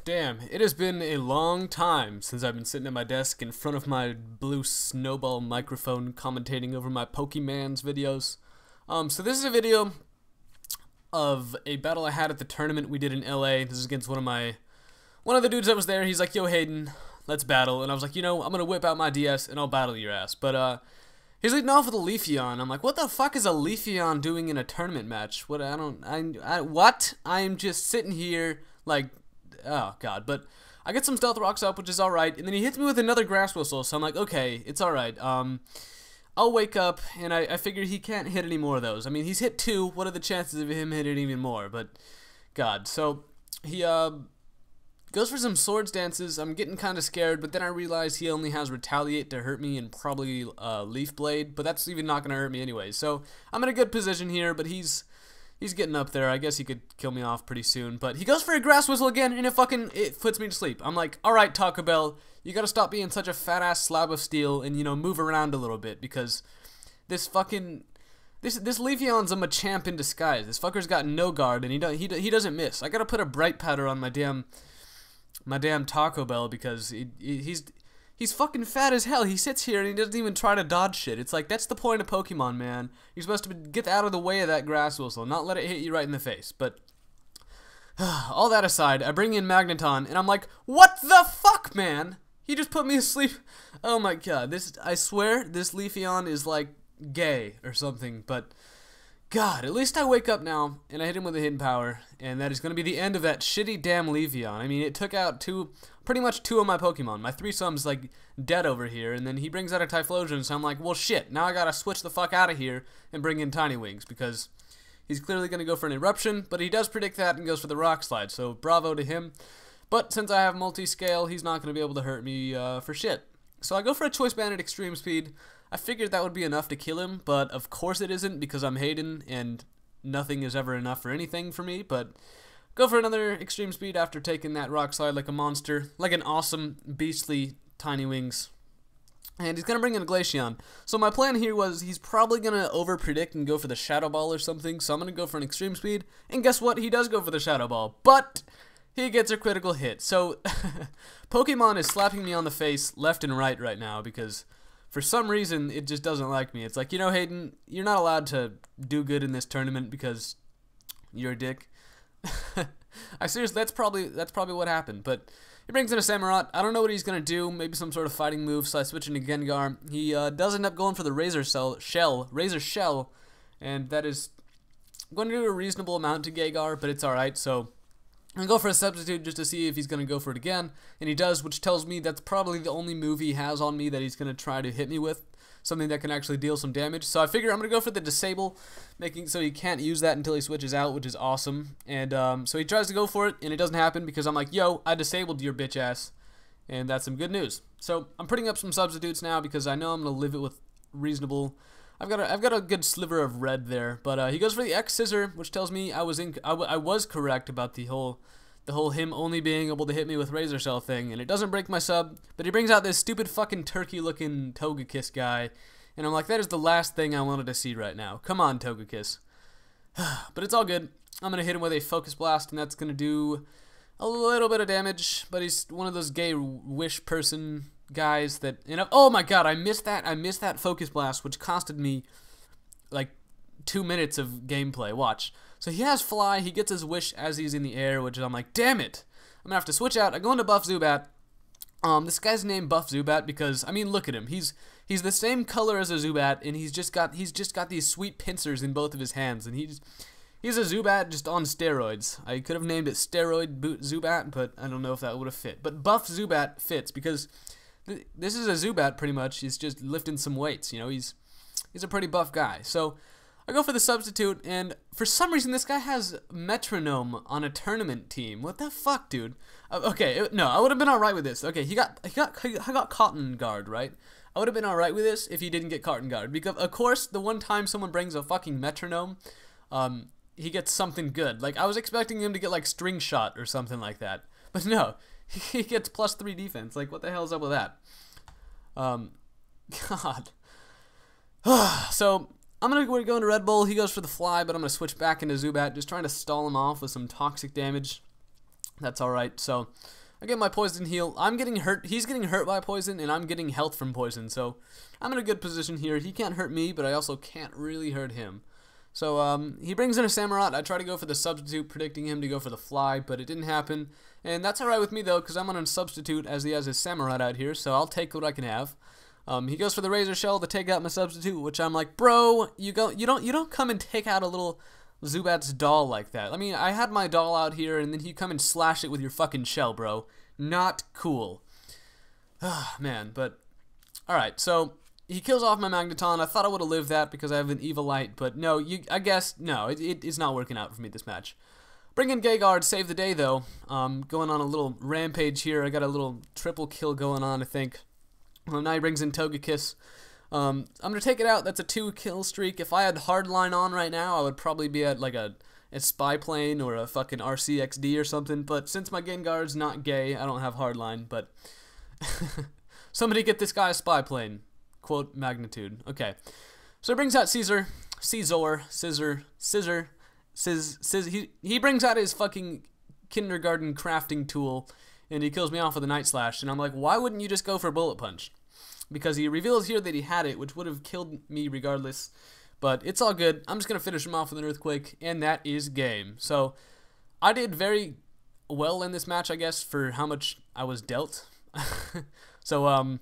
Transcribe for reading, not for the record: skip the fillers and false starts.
Damn, it has been a long time since I've been sitting at my desk in front of my blue snowball microphone commentating over my Pokemans videos. So this is a video of a battle I had at the tournament we did in LA. This is against one of the dudes that was there. He's like, "Yo, Haydunn, let's battle." And I was like, I'm gonna whip out my DS and I'll battle your ass. But he's leading off with a Leafeon. I'm like, what the fuck is a Leafeon doing in a tournament match? What? I'm just sitting here like, oh god. But I get some Stealth Rocks up, which is alright, and then he hits me with another Grass Whistle, so I'm like, okay, it's alright. I'll wake up, and I figure he can't hit any more of those. I mean, he's hit two. What are the chances of him hitting even more? But, god. So, he goes for some Swords Dances. I'm getting kind of scared, but then I realize he only has Retaliate to hurt me and probably Leaf Blade, but that's even not going to hurt me anyway. So, I'm in a good position here, but he's getting up there. I guess he could kill me off pretty soon. But he goes for a Grass Whistle again, and it puts me to sleep. I'm like, alright, Taco Bell, you gotta stop being such a fat-ass slab of steel and, move around a little bit, because this Leafeon's a Machamp in disguise. This fucker's got no guard, and he doesn't miss. I gotta put a Bright Powder on my damn Taco Bell, because he's fucking fat as hell. He sits here and he doesn't even try to dodge shit. It's like, that's the point of Pokemon, man. You're supposed to get out of the way of that Grass Whistle, not let it hit you right in the face. But all that aside, I bring in Magneton, and I'm like, what the fuck, man? He just put me asleep. Oh my god, I swear, this Leafeon is like gay or something, but god, at least I wake up now, and I hit him with a Hidden Power, and that is going to be the end of that shitty damn Leafeon. I mean, it took out pretty much two of my Pokemon. My threesome's like dead over here, and then he brings out a Typhlosion, so I'm like, well shit, now I gotta switch the fuck out of here and bring in Tiny Wings, because he's clearly going to go for an Eruption, but he does predict that and goes for the Rock Slide, so bravo to him. But since I have multi-scale, he's not going to be able to hurt me for shit. So I go for a Choice Band at Extreme Speed. I figured that would be enough to kill him, but of course it isn't, because I'm Haydunn, and nothing is ever enough for anything for me. But go for another Extreme Speed after taking that Rock Slide like a monster, like an awesome, beastly Tiny Wings. And he's going to bring in a Glaceon. So my plan here was he's probably going to over-predict and go for the Shadow Ball or something, so I'm going to go for an Extreme Speed. And guess what? He does go for the Shadow Ball, but he gets a critical hit. So Pokemon is slapping me on the face left and right now, because for some reason it just doesn't like me. It's like, Haydunn, you're not allowed to do good in this tournament because you're a dick. I seriously, that's probably what happened. But he brings in a Samurott. I don't know what he's gonna do. Maybe some sort of fighting move. So I switch into Gengar. He does end up going for the Razor Shell, and that is going to do a reasonable amount to Gengar, but it's all right. So I'm going to go for a Substitute just to see if he's going to go for it again, and he does, which tells me that's probably the only move he has on me that he's going to try to hit me with, something that can actually deal some damage. So I figure I'm going to go for the Disable, making so he can't use that until he switches out, which is awesome. And so he tries to go for it, and it doesn't happen because I'm like, yo, I disabled your bitch ass, and that's some good news. So I'm putting up some Substitutes now because I know I'm going to live it with reasonable. I've got a good sliver of red there, but he goes for the X Scissor, which tells me I was correct about the whole him only being able to hit me with Razor Shell thing, and it doesn't break my sub, but he brings out this stupid fucking turkey-looking Togekiss guy, and I'm like, that is the last thing I wanted to see right now. Come on, Togekiss. But it's all good. I'm gonna hit him with a Focus Blast, and that's gonna do a little bit of damage, but he's one of those gay wish person guys that, oh my god, I missed that Focus Blast, which costed me like 2 minutes of gameplay. Watch. So he has Fly, he gets his wish as he's in the air, which I'm like, damn it, I'm gonna have to switch out. I go into Buff Zubat. This guy's named Buff Zubat because, I mean, look at him. He's the same color as a Zubat, and he's just got these sweet pincers in both of his hands, and he's a Zubat just on steroids. I could have named it Steroid Zubat, but I don't know if that would have fit. But Buff Zubat fits because this is a Zubat pretty much. He's just lifting some weights, he's a pretty buff guy. So I go for the Substitute, and for some reason this guy has Metronome on a tournament team. What the fuck, dude? Okay, no, I would have been alright with this. Okay, he got Cotton Guard, right? I would have been alright with this if he didn't get Cotton Guard, because of course the one time someone brings a fucking Metronome, he gets something good. Like, I was expecting him to get like String Shot or something like that, but no. He gets +3 defense. Like, what the hell's up with that? God. So I'm going to go into Red Bull. He goes for the Fly, but I'm going to switch back into Zubat, just trying to stall him off with some toxic damage. That's alright. So, I get my poison heal. I'm getting hurt. He's getting hurt by poison, and I'm getting health from poison. So, I'm in a good position here. He can't hurt me, but I also can't really hurt him. So, he brings in a Samurott. I try to go for the substitute, predicting him to go for the fly, but it didn't happen. And that's alright with me, though, because I'm on a substitute as he has his Samurott out here, so I'll take what I can have. He goes for the Razor Shell to take out my substitute, which I'm like, bro, you don't come and take out a little Zubat's doll like that. I mean, I had my doll out here, and then you come and slash it with your fucking shell, bro. Not cool. Man, but alright, so he kills off my Magneton. I thought I would have lived that because I have an Evilite, but no, I guess, no, it's not working out for me this match. Bring in Gegard, save the day, though. Going on a little rampage here. I got a little triple kill going on, I think. Now he brings in Togekiss. I'm going to take it out. That's a 2-kill streak. If I had Hardline on right now, I would probably be at like a Spy Plane or a fucking RCXD or something. But since my Gengar's not gay, I don't have Hardline. But somebody get this guy a Spy Plane. Quote magnitude. Okay. So he brings out Scissor. He brings out his fucking kindergarten crafting tool. And he kills me off with a Night Slash. And I'm like, why wouldn't you just go for Bullet Punch? Because he reveals here that he had it, which would have killed me regardless. But it's all good. I'm just going to finish him off with an Earthquake, and that is game. So, I did very well in this match, I guess, for how much I was dealt. So,